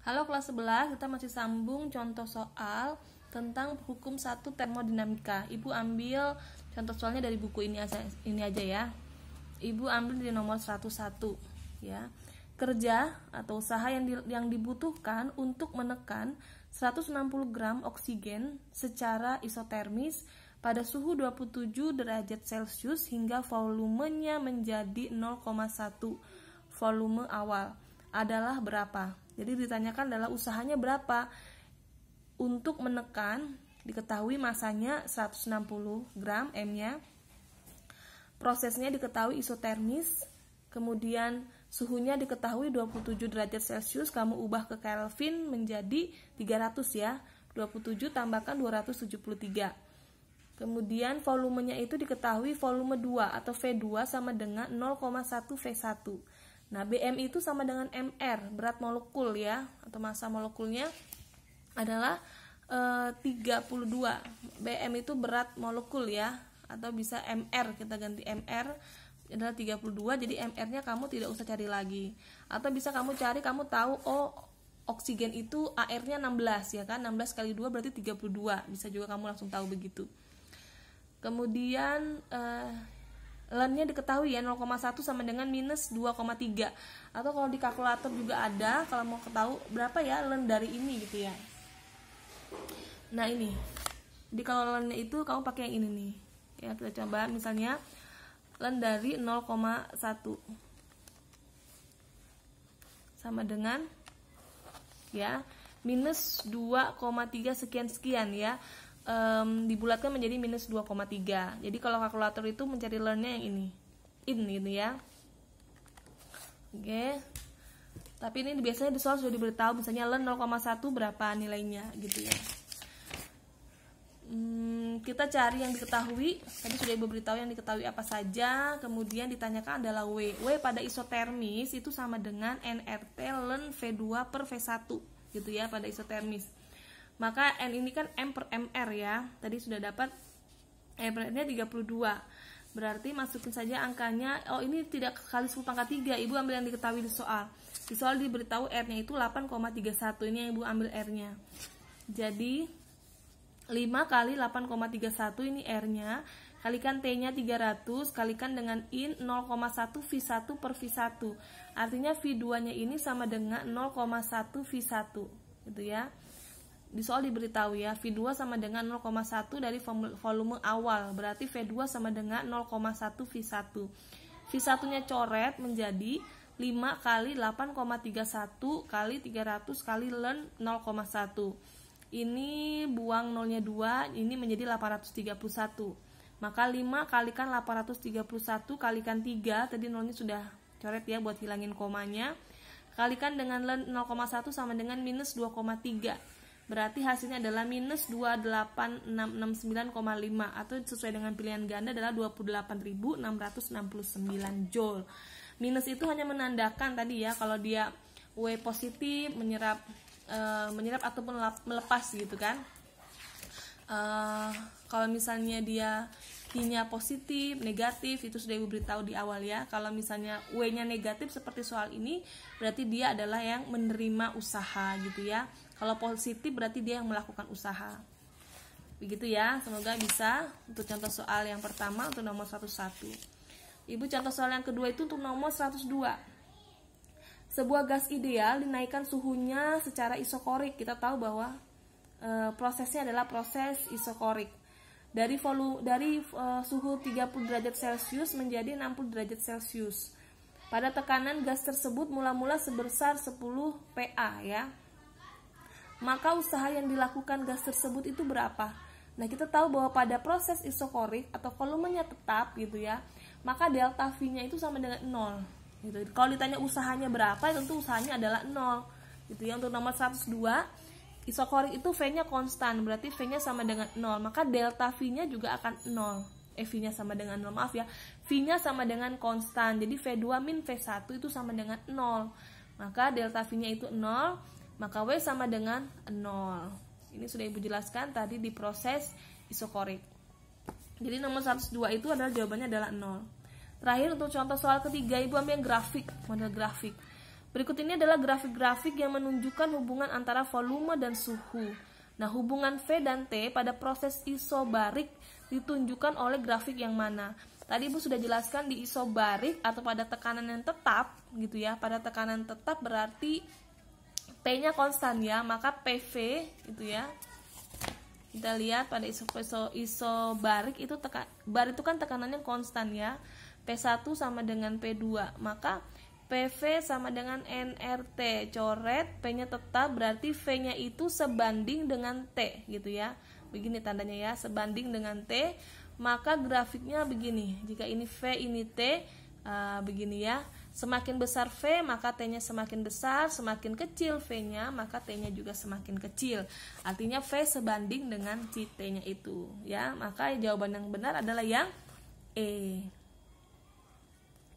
Halo kelas 11, kita masih sambung contoh soal tentang hukum 1 termodinamika. Ibu ambil contoh soalnya dari buku ini aja ya. Ibu ambil di nomor 101 ya. Kerja atau usaha yang dibutuhkan untuk menekan 160 gram oksigen secara isotermis pada suhu 27 derajat Celcius hingga volumenya menjadi 0,1 volume awal adalah berapa? Jadi ditanyakan adalah usahanya berapa untuk menekan, diketahui masanya 160 gram M-nya, prosesnya diketahui isotermis, kemudian suhunya diketahui 27 derajat Celcius, kamu ubah ke Kelvin menjadi 300 ya, 27 tambahkan 273. Kemudian volumenya itu diketahui volume 2 atau V2 sama dengan 0,1 V1. Nah, BM itu sama dengan MR, berat molekul ya, atau massa molekulnya adalah 32. BM itu berat molekul ya, atau bisa MR, kita ganti MR adalah 32, jadi MR-nya kamu tidak usah cari lagi. Atau bisa kamu cari, kamu tahu, oh oksigen itu AR-nya 16 ya kan, 16 kali 2 berarti 32, bisa juga kamu langsung tahu begitu. Kemudian Ln-nya diketahui ya, 0,1 sama dengan minus 2,3. Atau kalau di kalkulator juga ada, kalau mau tahu berapa ya Ln dari ini gitu ya. Nah ini, di kalau Ln-nya itu kamu pakai yang ini nih. Ya kita coba misalnya Ln dari 0,1 sama dengan ya minus 2,3 sekian ya. Dibulatkan menjadi minus 2,3. Jadi kalau kalkulator itu mencari Ln-nya yang ini gitu ya. Oke. Tapi ini biasanya di soal sudah diberitahu misalnya Ln 0,1 berapa nilainya gitu ya. Kita cari yang diketahui. Tadi sudah Ibu beritahu yang diketahui apa saja. Kemudian ditanyakan adalah W. W pada isotermis itu sama dengan nRT Ln V2 per V1 gitu ya pada isotermis. Maka N ini kan M per MR ya. Tadi sudah dapat M per R-nya 32. Berarti masukin saja angkanya. Oh ini tidak kali 10 pangkat 3. Ibu ambil yang diketahui di soal. Di soal diberitahu R-nya itu 8,31. Ini yang Ibu ambil R-nya. Jadi 5 kali 8,31 ini R-nya. Kalikan T-nya 300. Kalikan dengan IN 0,1 V1 per V1. Artinya V2-nya ini sama dengan 0,1 V1. Gitu ya. Di soal diberitahu ya, V2 sama dengan 0,1 dari volume awal, berarti V2 sama dengan 0,1 V1. V1-nya coret menjadi 5 kali 8,31 kali 300 kali Ln 0,1. Ini buang nolnya 2, ini menjadi 831. Maka 5 kalikan 831 kalikan 3, tadi nolnya sudah coret ya buat hilangin komanya. Kalikan dengan Ln 0,1 sama dengan minus 2,3. Berarti hasilnya adalah minus 28669,5 atau sesuai dengan pilihan ganda adalah 28.669 Joule. Minus itu hanya menandakan tadi ya kalau dia W positif menyerap ataupun melepas gitu kan. Kalau misalnya dia Q-nya positif, negatif, itu sudah Ibu beritahu di awal ya. Kalau misalnya W-nya negatif seperti soal ini, berarti dia adalah yang menerima usaha gitu ya. Kalau positif berarti dia yang melakukan usaha. Begitu ya, semoga bisa untuk contoh soal yang pertama untuk nomor 101. Ibu contoh soal yang kedua itu untuk nomor 102. Sebuah gas ideal dinaikkan suhunya secara isokorik. Kita tahu bahwa prosesnya adalah proses isokorik. Dari suhu 30 derajat Celcius menjadi 60 derajat Celcius. Pada tekanan gas tersebut mula-mula sebesar 10 PA ya. Maka usaha yang dilakukan gas tersebut itu berapa? Nah, kita tahu bahwa pada proses isokorik atau volumenya tetap gitu ya, maka delta V-nya itu sama dengan 0 gitu. Kalau ditanya usahanya berapa, tentu usahanya adalah 0 gitu ya. Untuk nomor 102, isokorik itu V-nya konstan, berarti V-nya sama dengan 0, maka delta V-nya juga akan 0. V-nya sama dengan 0, maaf ya. V-nya sama dengan konstan, jadi V2 min V1 itu sama dengan 0. Maka delta V-nya itu 0. Maka W sama dengan 0. Ini sudah Ibu jelaskan tadi di proses isokorik. Jadi nomor 102 itu adalah jawabannya adalah 0. Terakhir untuk contoh soal ketiga, Ibu ambil yang grafik, model grafik. Berikut ini adalah grafik-grafik yang menunjukkan hubungan antara volume dan suhu. Nah, hubungan V dan T pada proses isobarik ditunjukkan oleh grafik yang mana? Tadi Ibu sudah jelaskan di isobarik atau pada tekanan yang tetap gitu ya. Pada tekanan tetap berarti P-nya konstan ya, maka PV gitu ya. Kita lihat pada isobarik itu bar itu kan tekanannya konstan ya. P1 sama dengan P2, maka PV sama dengan nRT. Coret, P-nya tetap berarti V-nya itu sebanding dengan T gitu ya. Begini tandanya ya, sebanding dengan T. Maka grafiknya begini. Jika ini V, ini T, begini ya. Semakin besar V, maka T-nya semakin besar. Semakin kecil V-nya, maka T-nya juga semakin kecil. Artinya V sebanding dengan si T-nya itu ya. Maka jawaban yang benar adalah yang E.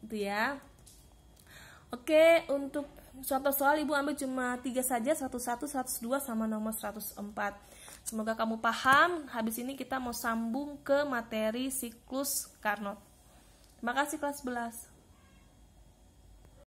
Itu ya. Oke, untuk contoh soal Ibu ambil cuma 3 saja, 101, 102 sama nomor 104. Semoga kamu paham. Habis ini kita mau sambung ke materi siklus Carnot. Terima kasih kelas 11.